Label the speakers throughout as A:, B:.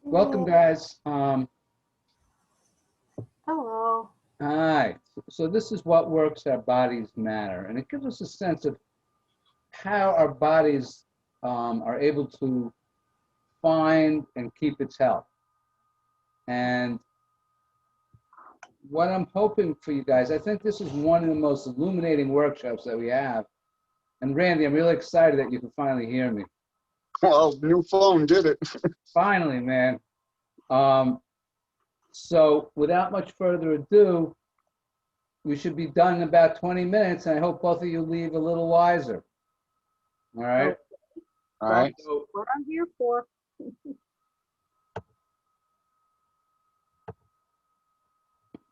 A: Welcome,
B: Hey,
A: guys.
B: hello.
A: Hi. So this is what works our bodies matter, and it gives us a sense of how our bodies are able to find and keep its health. And what I'm hoping for you guys, I think this is one of the most illuminating workshops that we have. And Randy, I'm really excited that you can finally hear me.
C: Well, new phone did it.
A: Finally, man. Um, so without much further ado, we should be done in about 20 minutes, and I hope both of you leave a little wiser. All right.
B: Okay,
C: All right.
B: that's what I'm here for.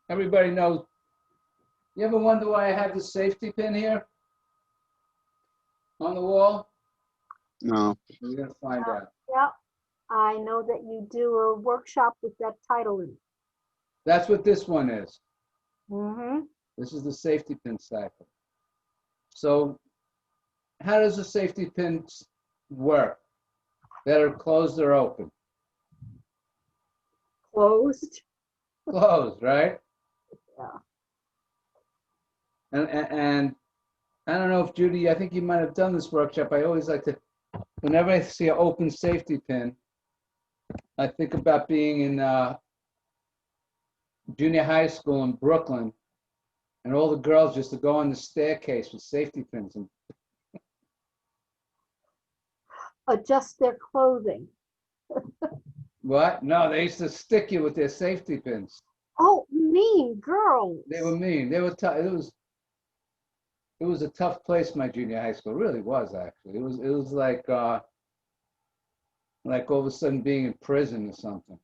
A: Everybody knows. You ever wonder why I have the safety pin here on the wall?
C: No.
A: We're gonna find out.
B: Yeah, I know that you do a workshop with that title in it.
A: That's what this one is.
B: Mm-hmm.
A: This is the safety pin cycle. So how does the safety pins work? That are closed or open?
B: Closed.
A: Closed, right?
B: Yeah.
A: And I don't know if Judy, I think you might have done this workshop. I always like to, whenever I see an open safety pin, I think about being in junior high school in Brooklyn, and all the girls used to go on the staircase with safety pins. And
B: Adjust their clothing.
A: what? No, they used to stick you with their safety pins.
B: Oh, mean girls.
A: They were mean. They were tough. It was a tough place. My junior high school, it really was actually. It was like all of a sudden being in prison or something.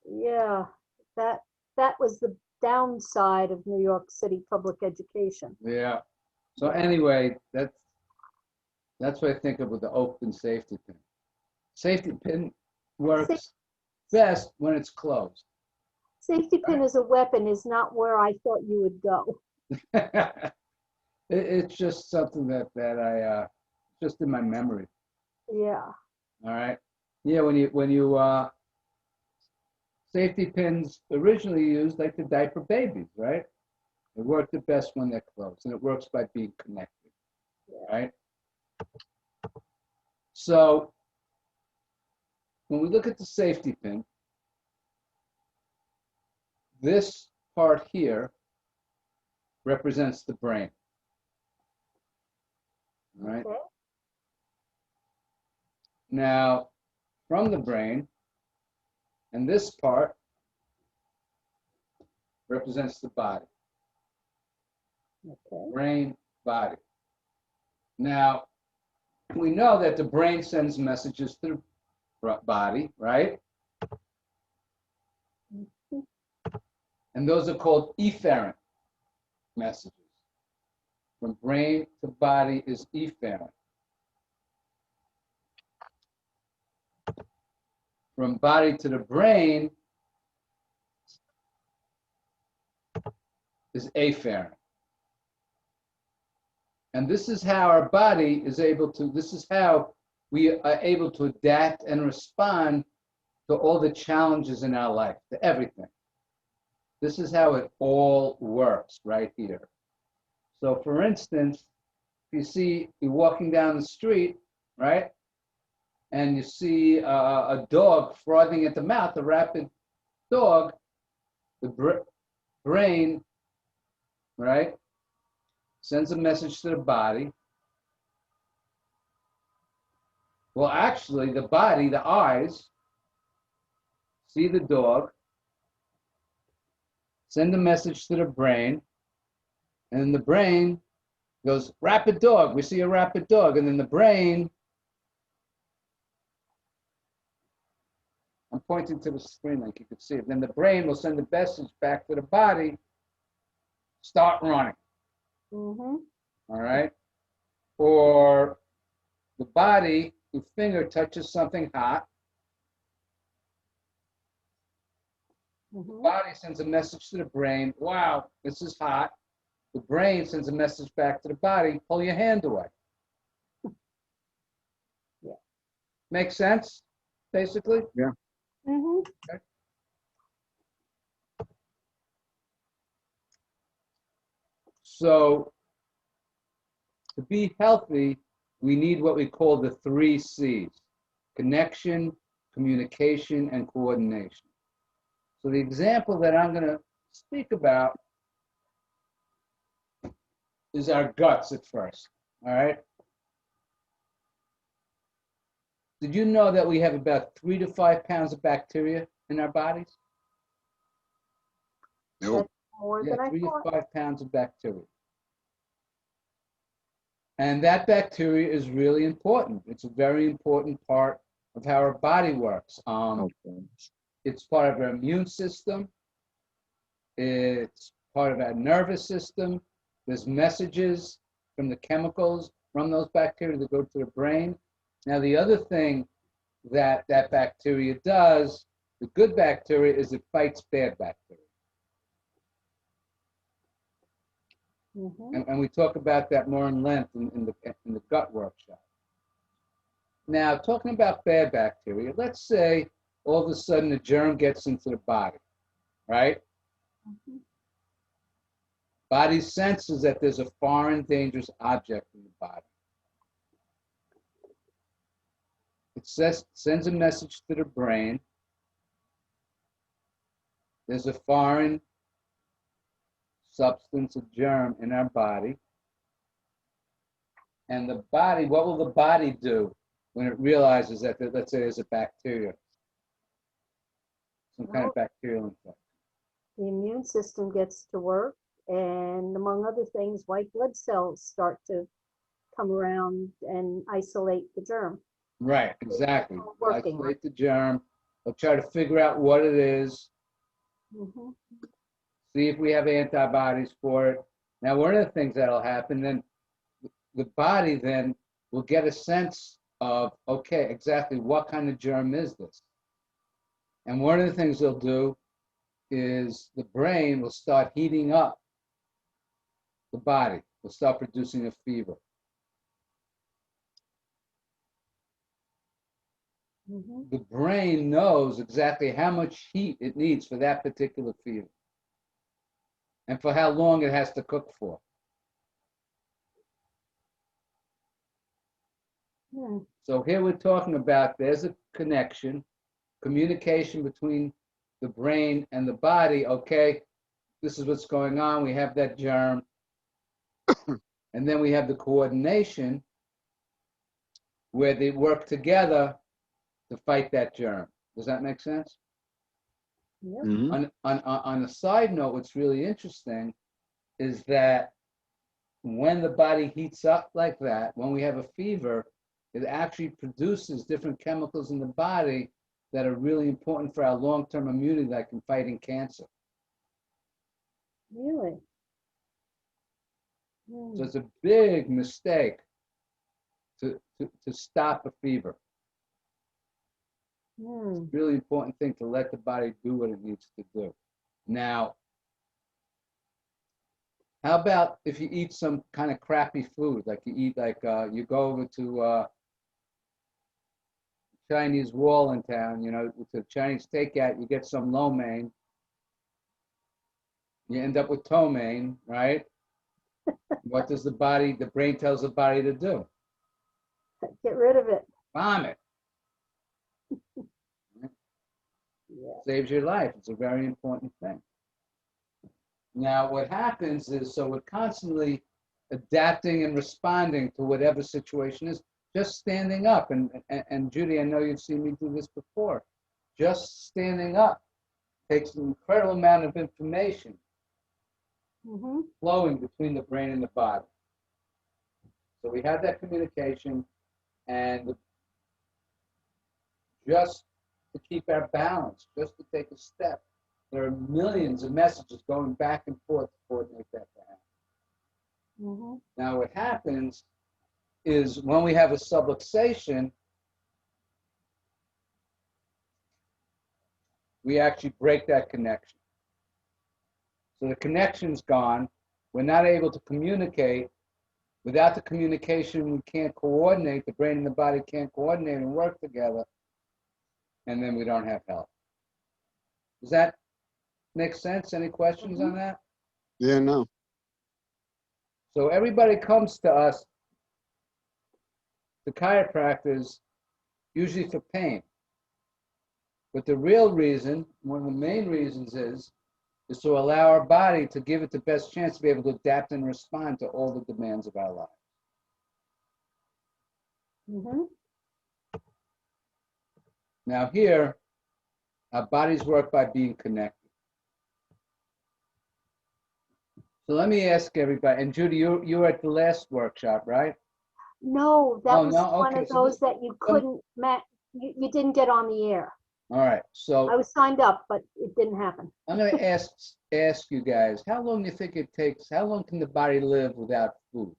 B: Yeah, that that was the downside of New York City public education.
A: Yeah. So anyway, that's what I think of with the open safety pin. Safety pin works best when it's closed.
B: Safety pin as a weapon is not where I thought you would go.
A: It's just something that I just in my memory.
B: Yeah.
A: All right. Yeah, when you safety pins originally used like the diaper babies, right? It worked the best when they're closed, and it works by being connected, right? So when we look at the safety pin, this part here represents the brain. All right.
B: Okay.
A: Now, from the brain, and this part represents the body.
B: Okay.
A: Brain, body. Now, we know that the brain sends messages to the body, right? And those are called efferent messages. From brain to body is efferent. From body to the brain is afferent. And this is how our body is able to, this is how we are able to adapt and respond to all the challenges in our life, to everything. This is how it all works right here. So for instance, if you see, you're walking down the street, right? And you see a dog frothing at the mouth, a rabid dog, the brain, right, sends a message to the body. Well, actually, the body, the eyes, see the dog, send a message to the brain, and then the brain goes, rapid dog, we see a rapid dog, and then the brain, I'm pointing to the screen like you can see it, then the brain will send the message back to the body, start running.
B: Mm-hmm.
A: All right? Or the body, your finger touches something hot.
B: Mm-hmm.
A: The body sends a message to the brain, wow, this is hot. The brain sends a message back to the body, pull your hand away.
B: Yeah.
A: Make sense, basically?
C: Yeah.
B: Mm-hmm.
A: So to be healthy, we need what we call the 3 C's: connection, communication, and coordination. So the example that I'm going to speak about is our guts at first, all right? Did you know that we have about 3 to 5 pounds of bacteria in our bodies?
C: Nope.
B: More
A: Yeah,
B: than I
A: 3 to
B: thought.
A: 5 pounds of bacteria. And that bacteria is really important. It's a very important part of how our body works.
C: Okay.
A: It's part of our immune system. It's part of our nervous system. There's messages from the chemicals from those bacteria that go to the brain. Now, the other thing that that bacteria does, the good bacteria, is it fights bad bacteria.
B: Mm-hmm.
A: And we talk about that more in length in the gut workshop. Now, talking about bad bacteria, let's say all of a sudden a germ gets into the body, right?
B: Mm-hmm.
A: Body senses that there's a foreign, dangerous object in the body. It sends a message to the brain. There's a foreign substance, a germ in our body. And the body, what will the body do when it realizes that, let's say, there's a bacteria, some kind of bacterial infection?
B: The immune system gets to work, and among other things, white blood cells start to come around and isolate the germ.
A: Right, exactly.
B: Working.
A: Isolate the germ. They'll try to figure out what it is,
B: Mm-hmm.
A: see if we have antibodies for it. Now, one of the things that'll happen, then the body then will get a sense of, okay, exactly what kind of germ is this? And one of the things they'll do is the brain will start heating up the body, will start producing a fever.
B: Mm-hmm.
A: The brain knows exactly how much heat it needs for that particular fever and for how long it has to cook for.
B: Hmm.
A: So here we're talking about there's a connection, communication between the brain and the body. Okay, this is what's going on. We have that germ. And then we have the coordination where they work together to fight that germ. Does that make sense?
B: Yep.
C: Mm-hmm.
A: On a side note, what's really interesting is that when the body heats up like that, when we have a fever, it actually produces different chemicals in the body that are really important for our long-term immunity, like in fighting cancer.
B: Really?
A: So it's a big mistake to stop a fever.
B: Mm.
A: Really important thing to let the body do what it needs to do. Now, how about if you eat some kind of crappy food, like you eat you go over to Chinese wall in town, with the Chinese takeout, you get some lo mein, you end up with ptomaine, right? What does the brain tells the body to do?
B: Get rid of it.
A: Vomit.
B: Yeah.
A: Saves your life. It's a very important thing. Now, what happens is, so we're constantly adapting and responding to whatever situation is, just standing up. And Judy, I know you've seen me do this before. Just standing up takes an incredible amount of information
B: Mm-hmm.
A: flowing between the brain and the body. So we have that communication, and just to keep our balance, just to take a step. There are millions of messages going back and forth to coordinate that to happen.
B: Mm-hmm.
A: Now, what happens is when we have a subluxation, we actually break that connection. So the connection's gone. We're not able to communicate. Without the communication, we can't coordinate. The brain and the body can't coordinate and work together. And then we don't have health. Does that make sense? Any questions on that?
C: Yeah, no.
A: So everybody comes to us, the chiropractors, usually for pain. But the real reason, one of the main reasons is to allow our body to give it the best chance to be able to adapt and respond to all the demands of our life.
B: Mm-hmm.
A: Now here, our bodies work by being connected. So let me ask everybody, and Judy, you were at the last workshop, right?
B: No, that
A: Oh,
B: was
A: no?
B: one
A: Okay,
B: of
A: so
B: those that you couldn't, you didn't get on the air.
A: All right, so
B: I was signed up, but it didn't happen.
A: I'm going to ask you guys, how long do you think it takes, how long can the body live without food?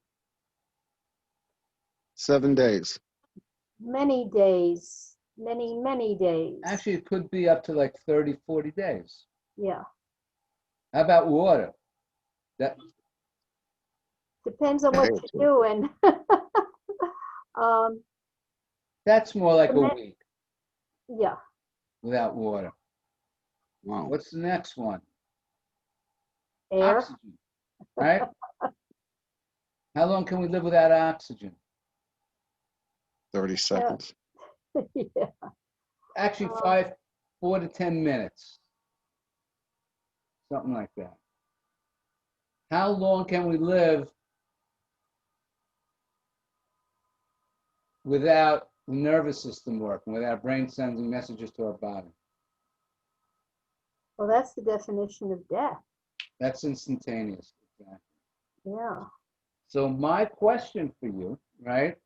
C: 7 days.
B: Many days, many days.
A: Actually, it could be up to like 30, 40 days.
B: Yeah,
A: How about water? That
B: depends on what
C: Hey,
B: you're doing. Um,
A: That's more like a
B: The
A: week
B: yeah,
A: without water.
C: wow.
A: What's the next one?
B: air.
A: Oxygen, right? How long can we live without oxygen?
C: 30 seconds.
B: Yeah.
A: Actually,
B: Um,
A: 4 to 10 minutes. Something like that. How long can we live without the nervous system working, without brain sending messages to our body?
B: Well, that's the definition of death.
A: That's instantaneous. Exactly.
B: Yeah.
A: So my question for you, right?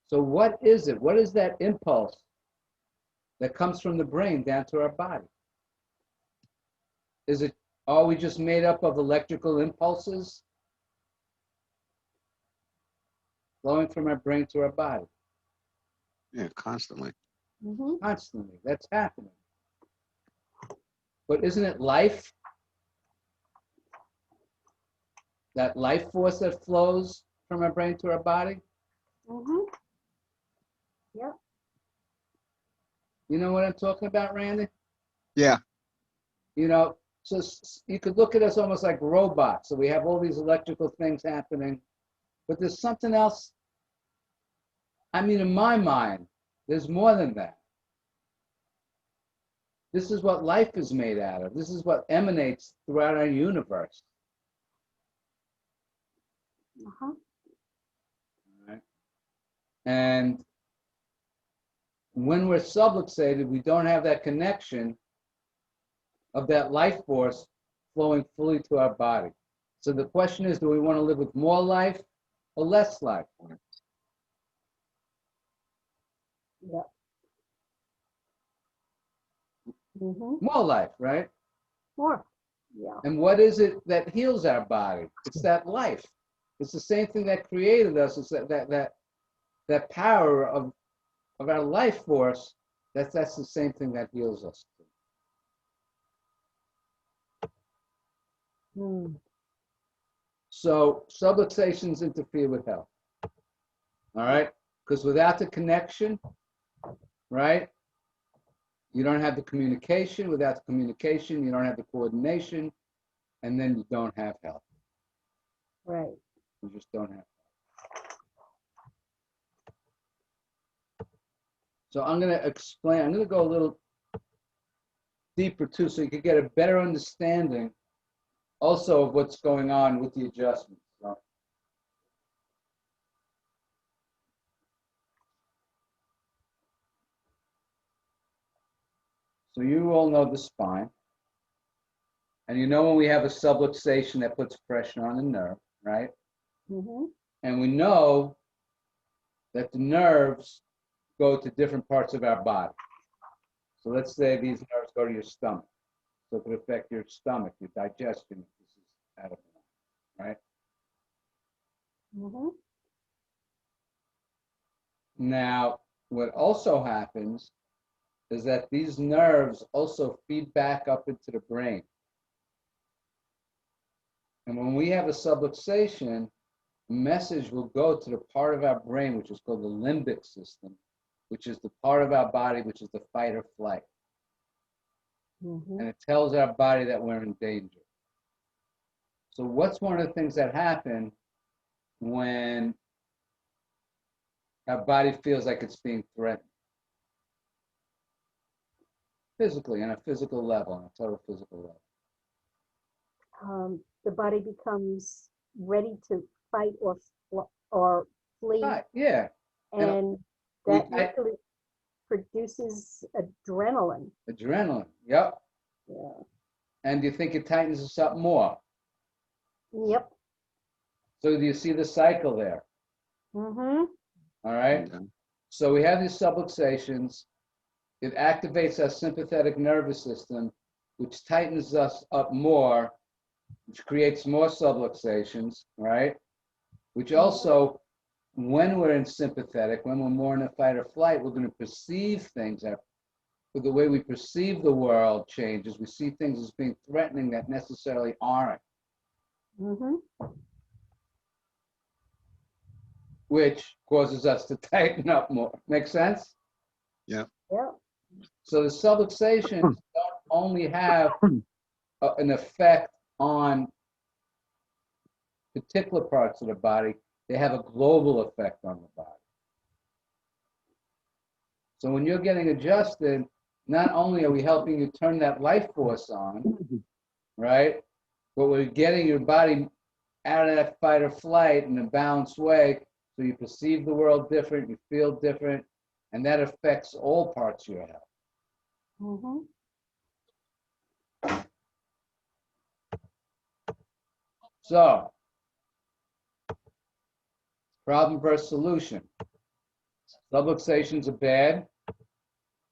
A: So what is it? What is that impulse that comes from the brain down to our body? Are we just made up of electrical impulses flowing from our brain to our body?
C: Yeah, constantly.
B: Mm-hmm.
A: Constantly. That's happening. But isn't it life? That life force that flows from our brain to our body?
B: Mm-hmm. Yep.
A: You know what I'm talking about, Randy?
C: Yeah,
A: You know, so you could look at us almost like robots. So we have all these electrical things happening, but there's something else. I mean, in my mind, there's more than that. This is what life is made out of. This is what emanates throughout our universe.
B: Uh-huh.
A: All right? And when we're subluxated, we don't have that connection of that life force flowing fully to our body. So the question is, do we want to live with more life or less life?
B: Yep. Mm-hmm.
A: More life, right?
B: More. Yeah.
A: And what is it that heals our body? It's that life. It's the same thing that created us. It's that power of our life force. That's the same thing that heals us.
B: Mm.
A: So subluxations interfere with health. All right? Because without the connection, right? You don't have the communication. Without the communication, you don't have the coordination, and then you don't have health.
B: Right.
A: You just don't have. So I'm going to explain. I'm going to go a little deeper too, so you can get a better understanding also of what's going on with the adjustments. So you all know the spine. And you know when we have a subluxation that puts pressure on the nerve, right?
B: Mm-hmm.
A: And we know that the nerves go to different parts of our body. So let's say these nerves go to your stomach. So it could affect your stomach, your digestion, if this is out of line, right?
B: Mm-hmm.
A: Now, what also happens is that these nerves also feed back up into the brain. And when we have a subluxation, the message will go to the part of our brain, which is called the limbic system, which is the part of our body which is the fight or flight.
B: Mhm.
A: and it tells our body that we're in danger. So what's one of the things that happen when our body feels like it's being threatened? Physically, on a physical level, on a total physical level.
B: The body becomes ready to fight or flee,
A: Right, yeah.
B: and
A: we
B: that
A: might-
B: usually produces adrenaline.
A: Adrenaline, yep.
B: Yeah.
A: And do you think it tightens us up more?
B: Yep.
A: So do you see the cycle there?
B: Mm-hmm.
A: All right.
C: Yeah.
A: So we have these subluxations. It activates our sympathetic nervous system, which tightens us up more, which creates more subluxations, right? Which also, when we're in sympathetic, when we're more in a fight or flight, we're going to perceive things. The way we perceive the world changes. We see things as being threatening that necessarily aren't,
B: Mm-hmm.
A: which causes us to tighten up more. Make sense?
B: Yep.
A: So the subluxations don't only have an effect on particular parts of the body, they have a global effect on the body. So when you're getting adjusted, not only are we helping you turn that life force on, right? But we're getting your body out of that fight or flight in a balanced way. So you perceive the world different, you feel different, and that affects all parts of your health.
B: Mm-hmm.
A: So, problem versus solution. Subluxations are bad,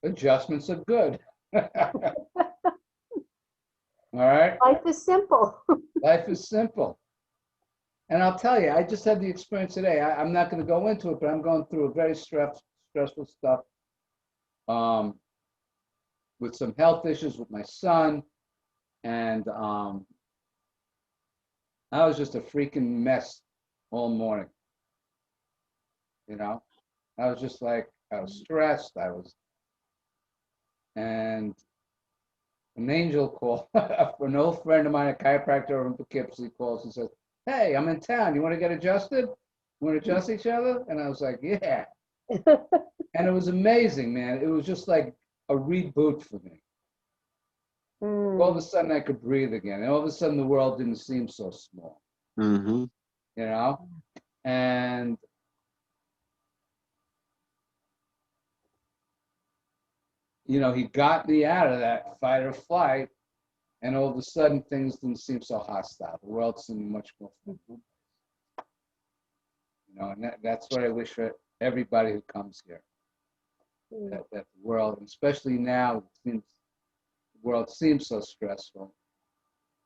A: adjustments are good. All right?
B: Life is simple.
A: Life is simple. And I'll tell you, I just had the experience today. I'm not going to go into it, but I'm going through a very stressful stuff with some health issues with my son. And I was just a freaking mess all morning. You know, I was just like, I was stressed. And an angel called, an old friend of mine, a chiropractor over in Poughkeepsie, calls and says, "Hey, I'm in town. You want to get adjusted? You want to adjust each other?" And I was like, "Yeah." And it was amazing, man. It was just like a reboot for me. All of a sudden, I could breathe again. And all of a sudden, the world didn't seem so small,
C: Mm-hmm.
A: you know? And he got me out of that fight or flight, and all of a sudden things didn't seem so hostile. The world seemed much more friendly. And that's what I wish for everybody who comes here. That the world, especially now, the world seems so stressful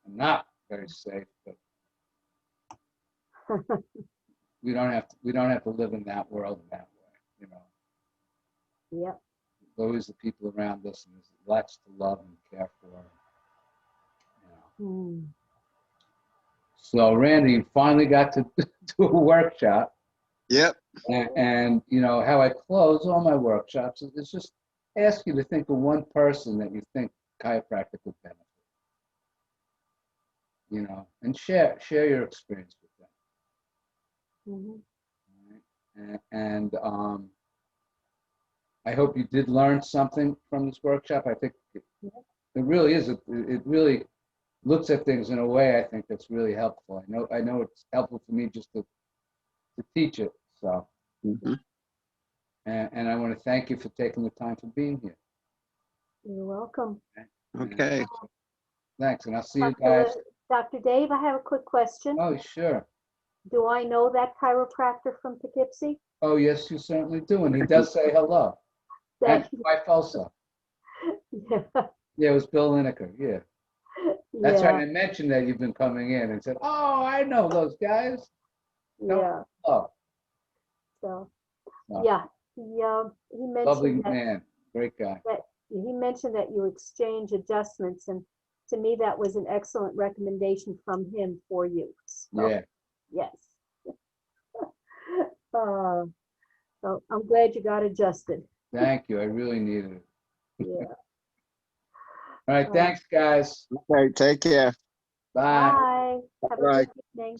A: and not very safe, but we don't have to live in that world in that way,
B: Yep.
A: Always the people around us, and there's lots to love and care for.
B: Mm.
A: So Randy, you finally got to do a workshop.
C: Yep.
A: And how I close all my workshops is just ask you to think of one person that you think chiropractic would benefit. And share your experience with them.
B: Mm-hmm.
A: And I hope you did learn something from this workshop. I think it really is. It really looks at things in a way I think that's really helpful. I know it's helpful for me just to teach it. So,
C: Mm-hmm.
A: and I want to thank you for taking the time for being here.
B: You're welcome.
C: Okay.
A: Thanks, and I'll see you guys.
B: Dr. Dave, I have a quick question.
A: Oh, sure.
B: Do I know that chiropractor from Poughkeepsie?
A: Oh, yes, you certainly do. And he does say hello. And
B: Thank you.
A: my wife also.
B: Yeah.
A: Yeah, it was Bill Lineker. Yeah. That's
B: Yeah.
A: right. I mentioned that you've been coming in and said, "Oh, I know those guys."
B: Yeah.
A: Oh,
B: So,
A: no.
B: yeah, he
A: Lovely
B: mentioned that
A: man. Great guy.
B: you exchange adjustments, and to me that was an excellent recommendation from him for you. So,
A: Yeah.
B: yes. So I'm glad you got adjusted.
A: Thank you. I really needed it.
B: Yeah.
A: All right, thanks, guys.
C: Okay, take care.
A: Bye.
B: Bye. Have a
C: Bye.
B: good evening.